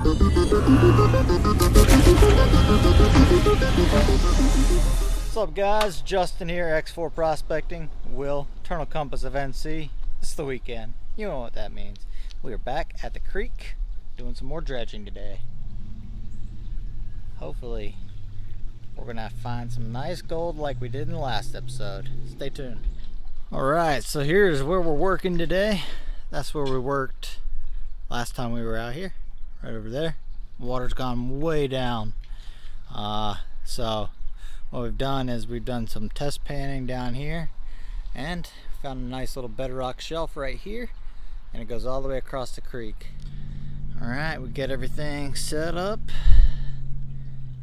What's up guys, Justin here, X4 Prospecting, Will, Eternal Compass of NC. It's the weekend, you know what that means. We are back at the creek doing some more dredging today. Hopefully we're gonna find some nice gold like we did in the last episode. Stay tuned. Alright, so here's where we're working today. That's where we worked last time we were out here, right over there. Water's gone way down. So what we've done is we've done some test panning down here and found a nice little bedrock shelf right here, and it goes all the way across the creek. Alright, we get everything set up.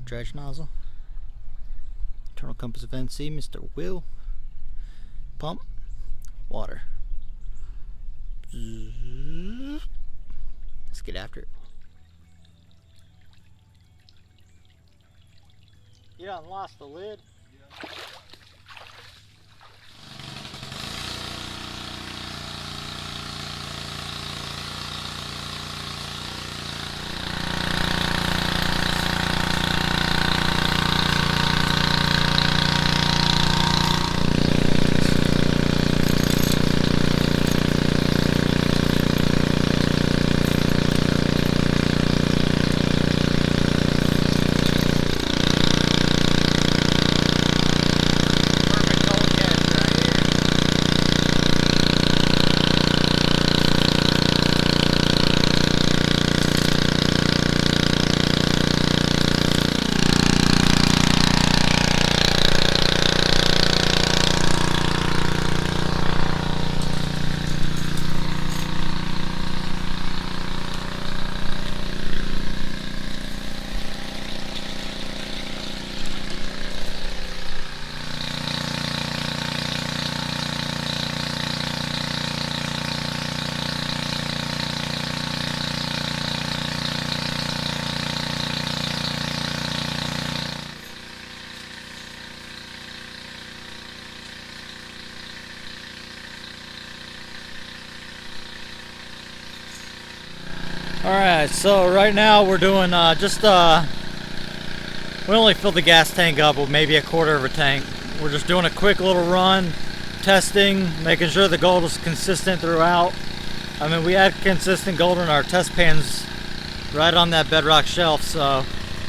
Dredge nozzle, Eternal Compass of NC, Mr. Will. Pump, water. Let's get after it. You done lost the lid? Yeah. Alright, so right now we're doing we only filled the gas tank up with maybe a quarter of a tank. We're just doing a quick little run, testing, making sure the gold is consistent throughout. I mean, we had consistent gold in our test pans right on that bedrock shelf, so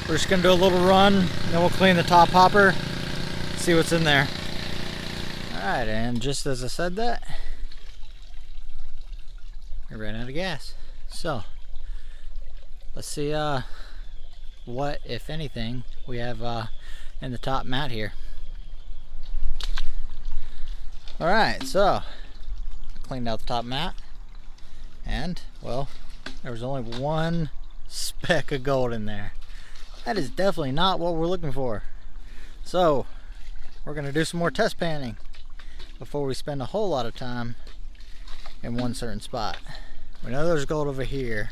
we're just gonna do a little run, then we'll clean the top hopper, see what's in there. Alright, and just as I said that, we ran out of gas. So let's see what, if anything, we have in the top mat here. Alright, so I cleaned out the top mat, and well, there was only one speck of gold in there. That is definitely not what we're looking for. So we're going to do some more test panning before we spend a whole lot of time in one certain spot. We know there's gold over here,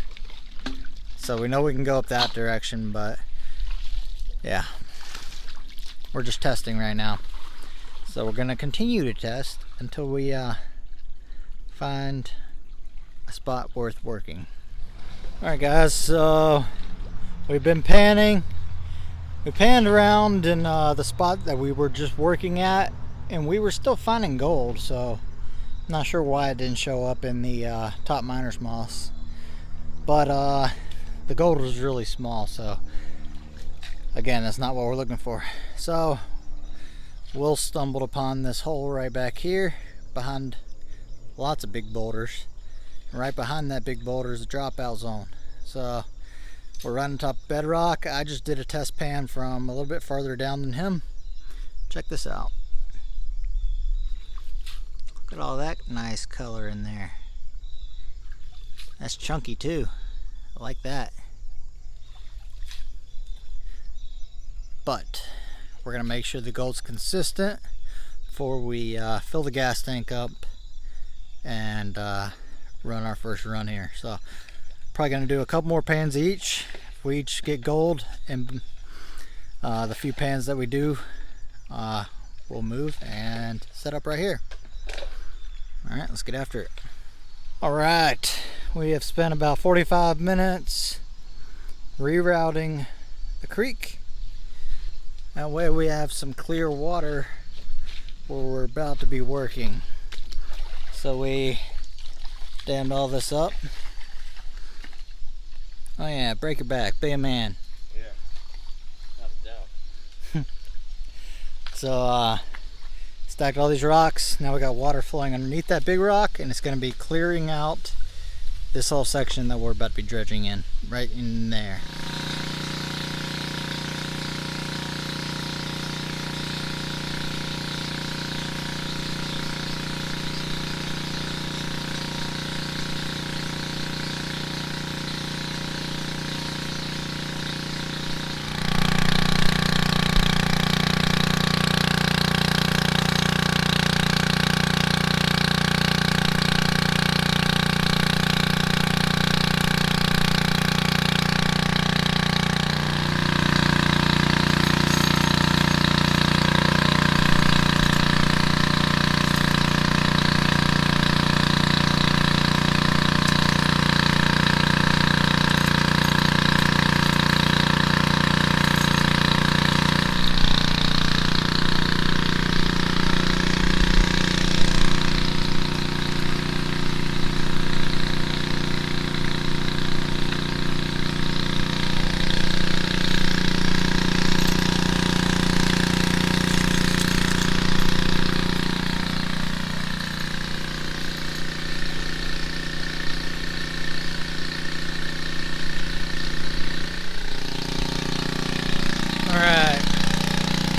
so we know we can go up that direction, but yeah, we're just testing right now. So we're gonna continue to test until we find a spot worth working. Alright guys, so we've been panning. We panned around in the spot that we were just working at, and we were still finding gold, so I'm not sure why it didn't show up in the top miner's moss. But the gold was really small, so again, that's not what we're looking for. So Will stumbled upon this hole right back here behind lots of big boulders, and right behind that big boulder is a dropout zone. So we're running top bedrock. I just did a test pan from a little bit farther down than him. Check this out. Look at all that nice color in there. That's chunky too. I like that. But we're gonna make sure the gold's consistent before we fill the gas tank up and run our first run here. So probably gonna do a couple more pans each. If we each get gold, and the few pans that we do, we'll move and set up right here. All right, let's get after it. All right, we have spent about 45 minutes rerouting the creek. That way we have some clear water where we're about to be working. So we dammed all this up. Oh yeah, break it back, be a man. Yeah, not a doubt. So stacked all these rocks. Now we got water flowing underneath that big rock, and it's going to be clearing out this whole section that we're about to be dredging in, right in there.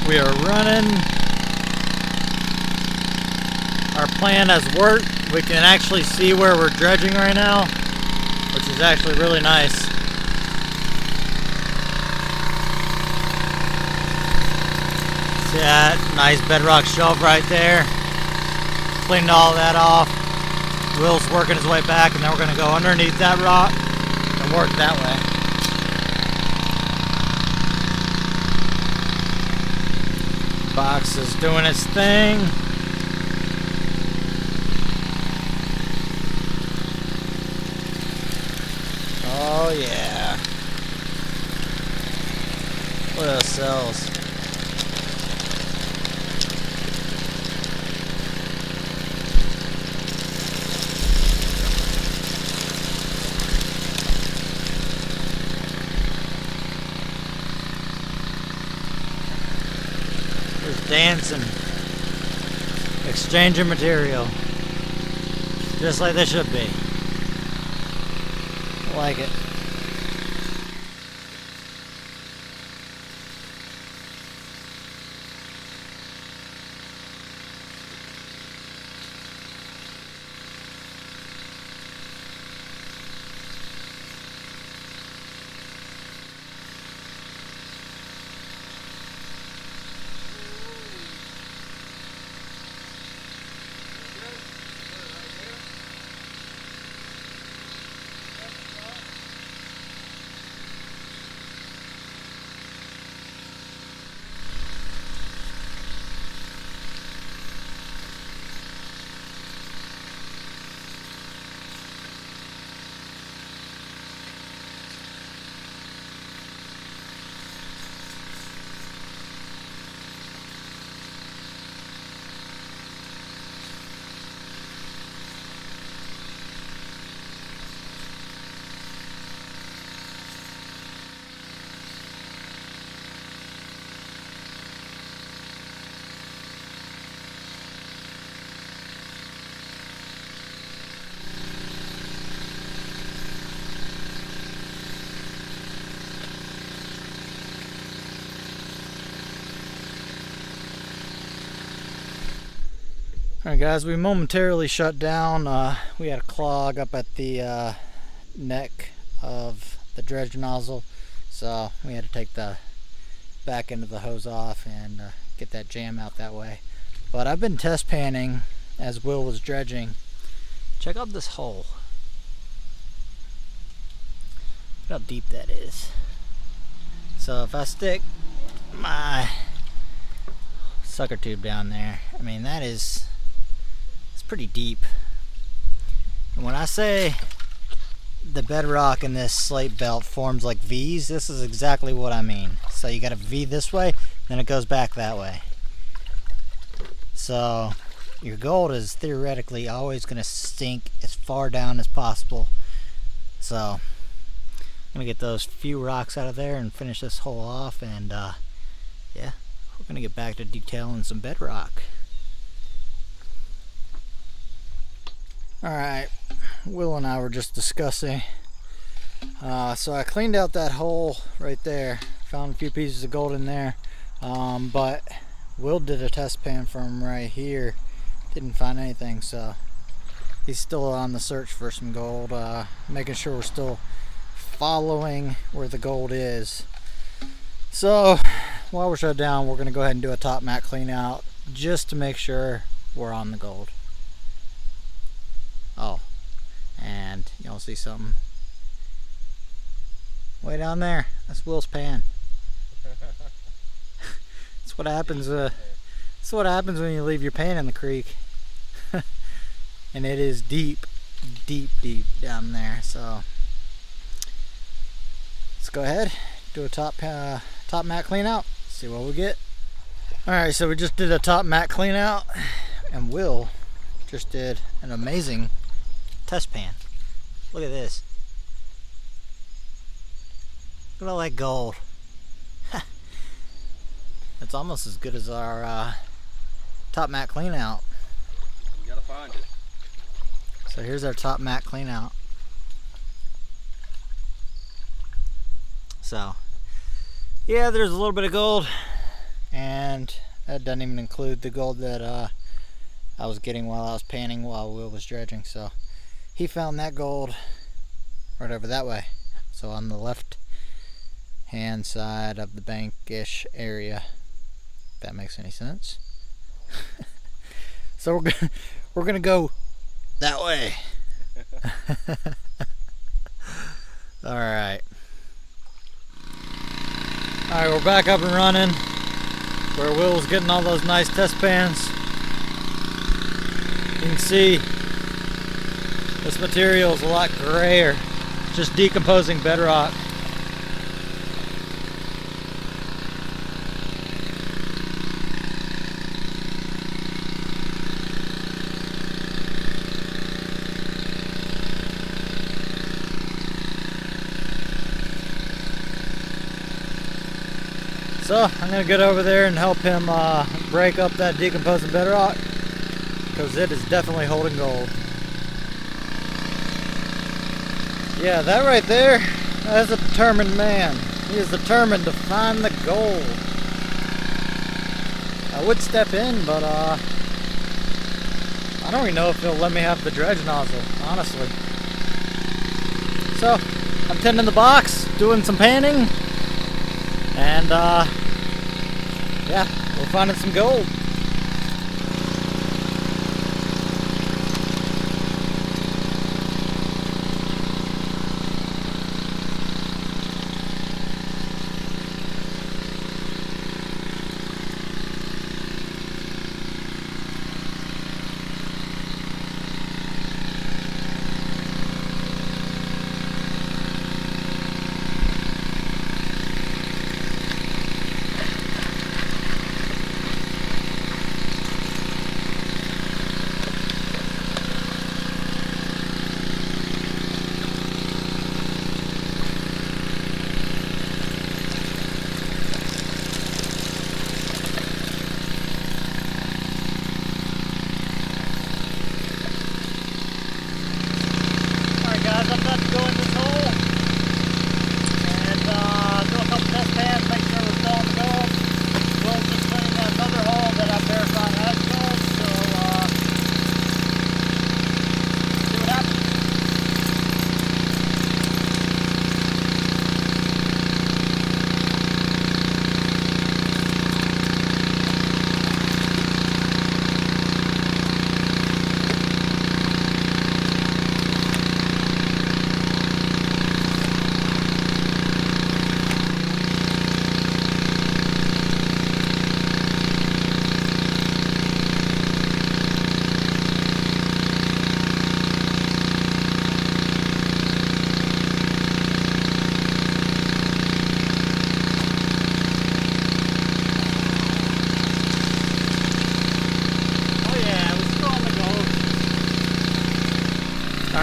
We are running. Our plan has worked. We can actually see where we're dredging right now, which is actually really nice. See that nice bedrock shelf right there? Cleaned all that off. Will's working his way back, and then we're going to go underneath that rock and work that way. Box is doing its thing. Oh yeah. Look at those cells. Dancing, exchanging material, just like they should be. I like it. Alright guys, we momentarily shut down. We had a clog up at the neck of the dredge nozzle, so we had to take the back end of the hose off and get that jam out that way. But I've been test panning as Will was dredging. Check out this hole. Look how deep that is. So if I stick my sucker tube down there, I mean that is, it's pretty deep. And when I say the bedrock in this slate belt forms like V's, this is exactly what I mean. So you got a V this way, then it goes back that way. So your gold is theoretically always going to sink as far down as possible. So I'm going to get those few rocks out of there and finish this hole off, and yeah, we're going to get back to detailing some bedrock. Alright, Will and I were just discussing. So I cleaned out that hole right there. Found a few pieces of gold in there. But Will did a test pan from right here. Didn't find anything, so he's still on the search for some gold. Making sure we're still following where the gold is. So while we're shut down, we're going to go ahead and do a top mat clean out just to make sure we're on the gold. Oh, and y'all see something way down there? That's Will's pan. That's what happens. That's what happens when you leave your pan in the creek. And it is deep, deep, deep down there. So let's go ahead, do a top mat clean out. See what we get. All right, so we just did a top mat clean out, and Will just did an amazing test pan. Look at this. Look at all that gold. It's almost as good as our top mat clean out. You gotta find it. So here's our top mat clean out. So yeah, there's a little bit of gold, and that doesn't even include the gold that I was getting while I was panning while Will was dredging. So he found that gold right over that way, so on the left hand side of the bank-ish area, if that makes any sense. So we're gonna go that way. All right, we're back up and running where Will's getting all those nice test pans. You can see this material is a lot grayer. It's just decomposing bedrock. So I'm going to get over there and help him break up that decomposing bedrock, because it is definitely holding gold. Yeah, that right there, that's a determined man. He is determined to find the gold. I would step in, but I don't even know if he'll let me have the dredge nozzle, honestly. So I'm tending the box, doing some panning, and yeah, we're finding some gold.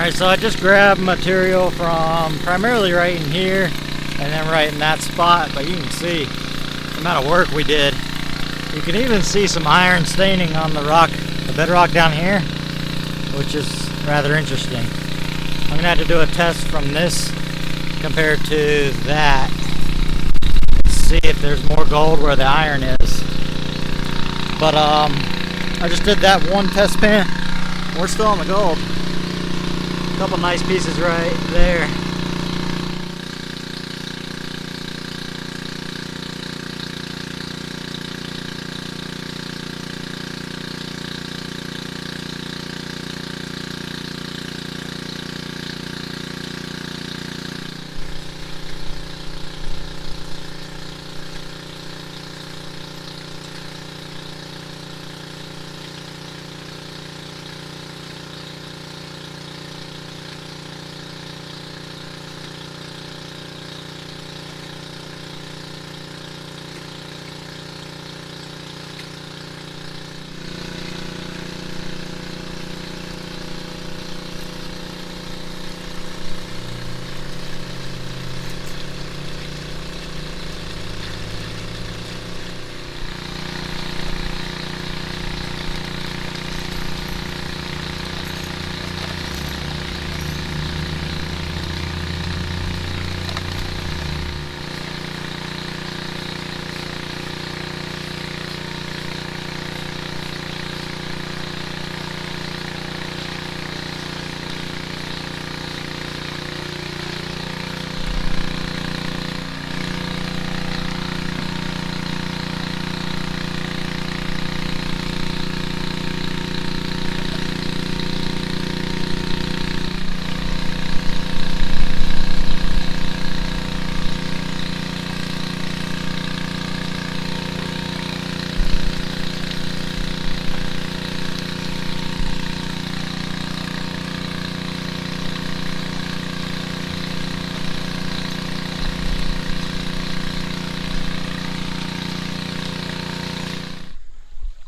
Alright, so I just grabbed material from primarily right in here and then right in that spot, but you can see the amount of work we did. You can even see some iron staining on the rock, the bedrock down here, which is rather interesting. I'm gonna have to do a test from this compared to that. See if there's more gold where the iron is. But I just did that one test pin. We're still on the gold. A couple nice pieces right there.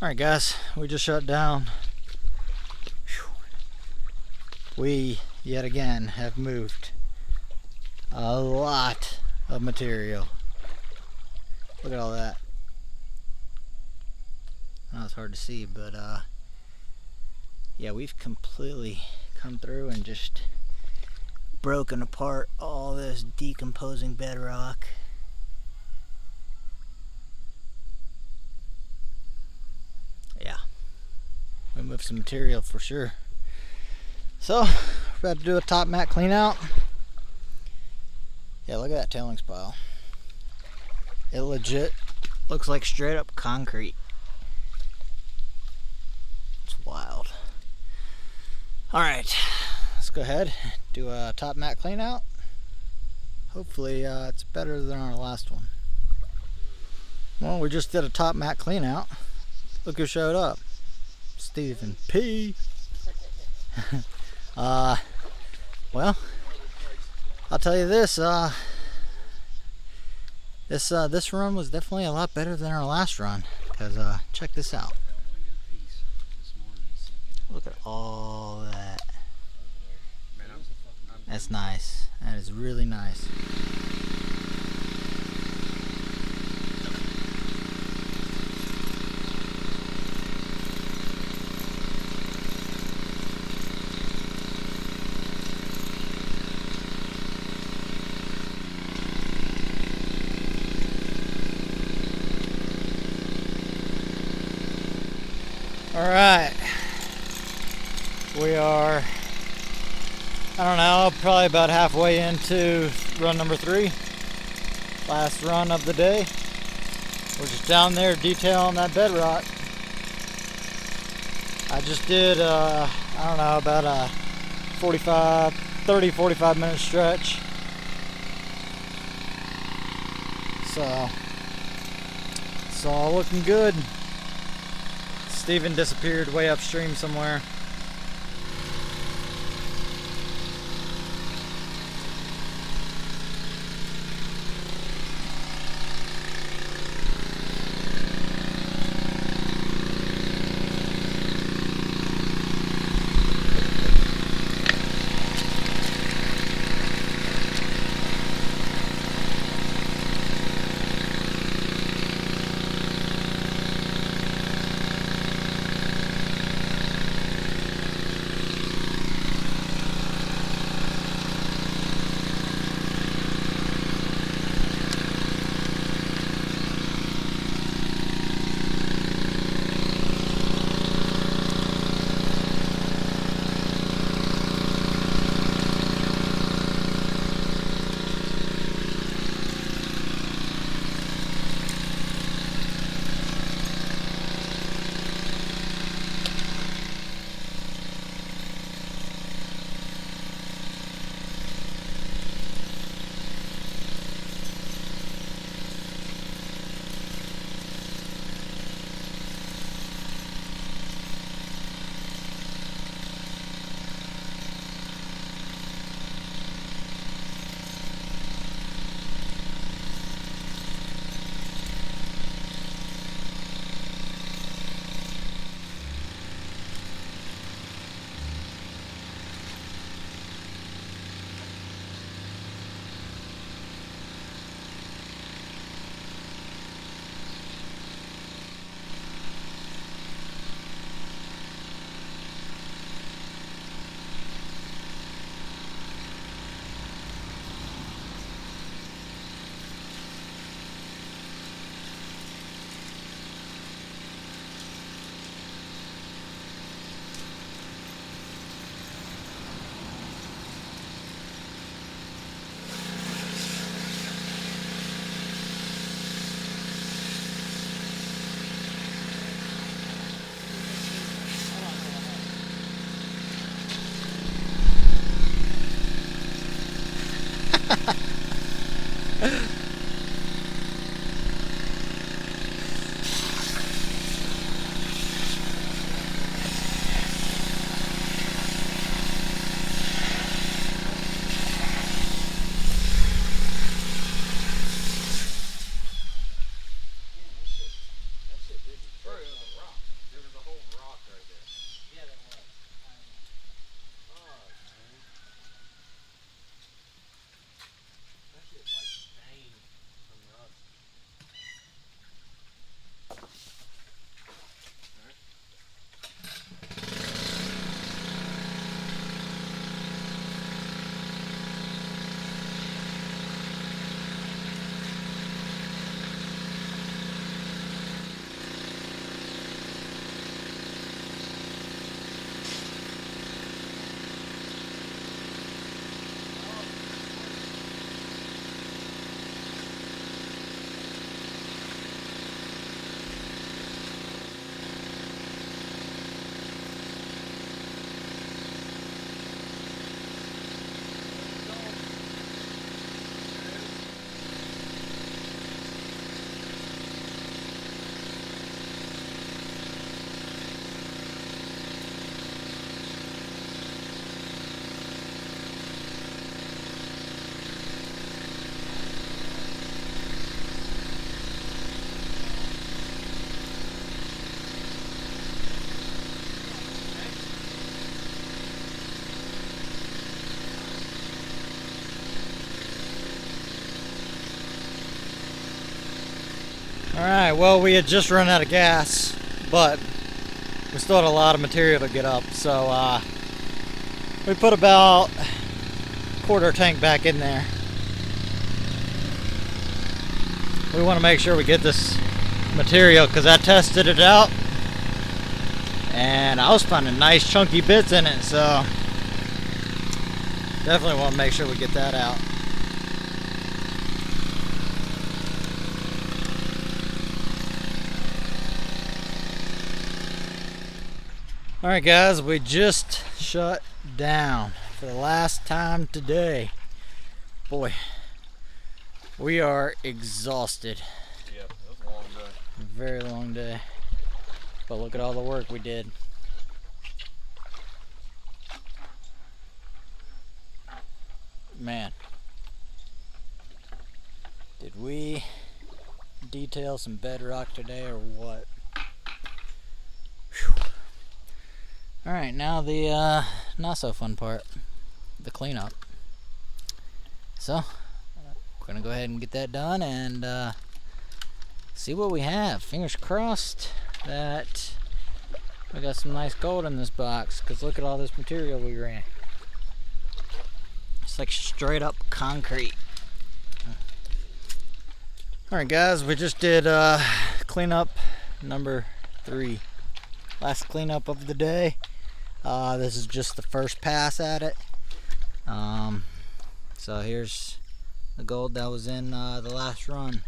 Alright guys, we just shut down. We, yet again, have moved a lot of material. Look at all that. I know it's hard to see, but yeah, we've completely come through and just broken apart all this decomposing bedrock. Yeah, we moved some material for sure. So, we're about to do a top mat clean out. Yeah, look at that tailings pile. It legit looks like straight up concrete. It's wild. Alright, let's go ahead, do a top mat clean out. Hopefully it's better than our last one. Well, we just did a top mat clean out. Look who showed up. Stephen P. Well, I'll tell you this, this run was definitely a lot better than our last run, because check this out. Look at all that. That's nice. That is really nice. Alright, we are, I don't know, probably about halfway into run number 3. Last run of the day. We're just down there detailing that bedrock. I just did, I don't know, about a 30-45 minute stretch. So, it's all looking good. Steven disappeared way upstream somewhere. Alright, well, we had just run out of gas, but we still had a lot of material to get up, so we put about a quarter tank back in there. We want to make sure we get this material because I tested it out and I was finding nice chunky bits in it, so definitely want to make sure we get that out. Alright guys, we just shut down for the last time today. Boy, we are exhausted. Yeah, that was a long day. Very long day. But look at all the work we did. Man, did we detail some bedrock today or what? Whew. Alright, now the not so fun part, the cleanup. So, we're gonna go ahead and get that done and see what we have. Fingers crossed that we got some nice gold in this box, because look at all this material we ran. It's like straight up concrete. Alright guys, we just did cleanup number 3. Last cleanup of the day. This is just the first pass at it. So here's the gold that was in the last run,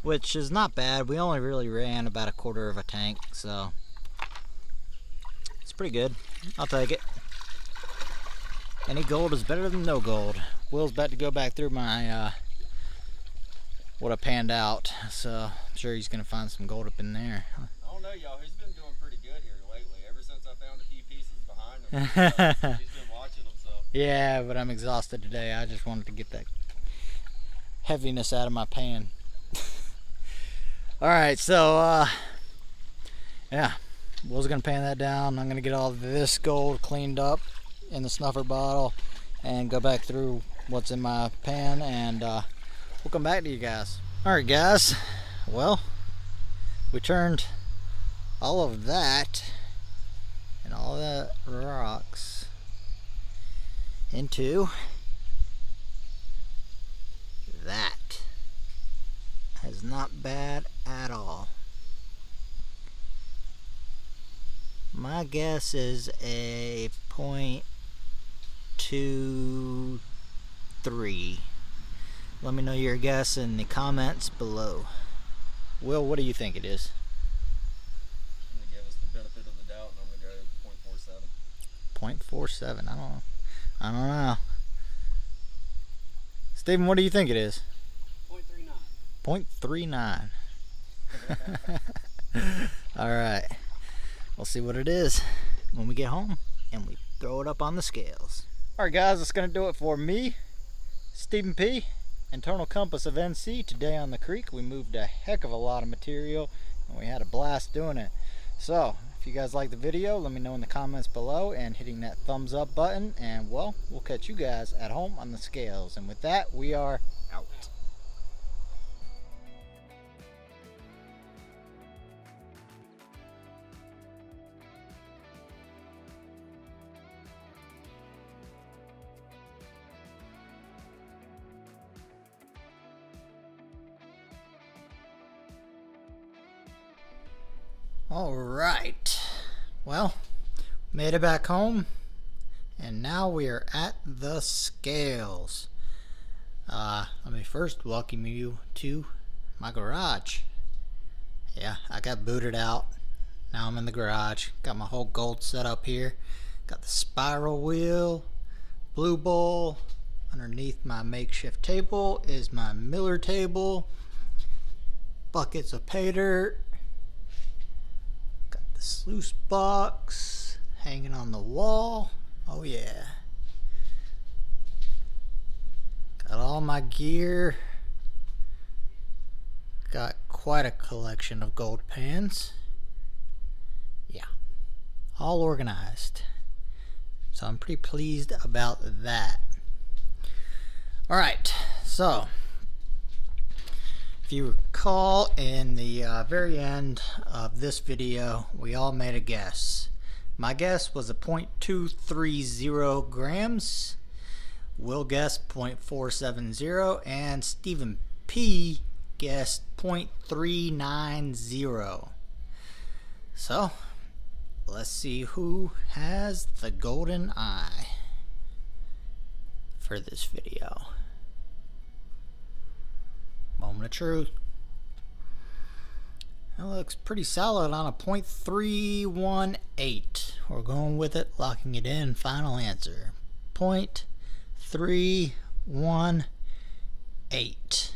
which is not bad. We only really ran about a quarter of a tank, so it's pretty good. I'll take it. Any gold is better than no gold. Will's about to go back through my what I panned out, so I'm sure he's gonna find some gold up in there. I don't know, y'all. He's been doing pretty good here lately. Ever since I found a few pieces behind him, he's been watching them. So. Yeah, but I'm exhausted today. I just wanted to get that heaviness out of my pan. All right, so yeah, Will's gonna pan that down. I'm gonna get all this gold cleaned up in the snuffer bottle and go back through what's in my pan, and we'll come back to you guys. All right, guys. Well, we turned all of that and all the rocks into that. Is not bad at all. My guess is a 0.23. Let me know your guess in the comments below. Will, what do you think it is? I'm going to give us the benefit of the doubt, and I'm going to go 0.47. 0.47. I don't know. It's Steven, what do you think it is? 0.39. 0.39. Alright. We'll see what it is when we get home and we throw it up on the scales. Alright guys, that's going to do it for me, Stephen P, Internal Compass of NC. Today on the creek we moved a heck of a lot of material and we had a blast doing it. So, if you guys like the video, let me know in the comments below and hitting that thumbs up button, and well, we'll catch you guys at home on the scales. And with that, we are out. Alright, well, made it back home, and now we are at the scales. Let me first welcome you to my garage. Yeah, I got booted out. Now I'm in the garage. Got my whole gold setup here. Got the spiral wheel, blue bowl. Underneath my makeshift table is my Miller table. Buckets of pay dirt. The sluice box hanging on the wall. Oh yeah. Got all my gear. Got quite a collection of gold pans. Yeah. All organized. So I'm pretty pleased about that. Alright, so if you recall, in the very end of this video, we all made a guess. My guess was a 0.230 grams. Will guessed 0.470, and Stephen P guessed 0.390. So, let's see who has the golden eye for this video. Moment of truth. That looks pretty solid on a 0.318. We're going with it, locking it in. Final answer 0.318.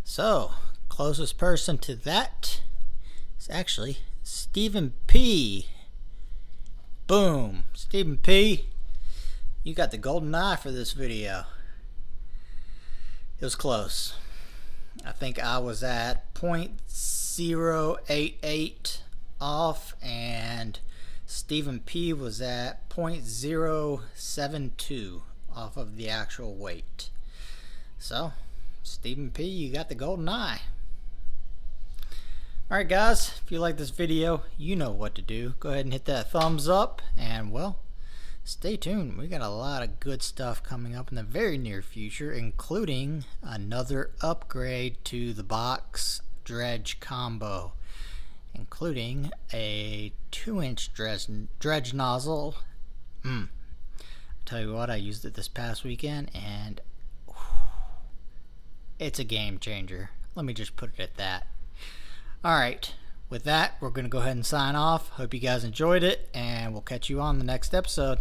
So, closest person to that is actually Stephen P. Boom. Stephen P, you got the golden eye for this video. It was close. I think I was at 0.088 off, and Stephen P was at 0.072 off of the actual weight. So, Stephen P, you got the golden eye. Alright guys, if you like this video, you know what to do. Go ahead and hit that thumbs up, and well, stay tuned. We got a lot of good stuff coming up in the very near future, including another upgrade to the box dredge combo, including a 2-inch dredge nozzle. I'll tell you what, I used it this past weekend and it's a game changer. Let me just put it at that. Alright, with that, we're going to go ahead and sign off. Hope you guys enjoyed it, and we'll catch you on the next episode.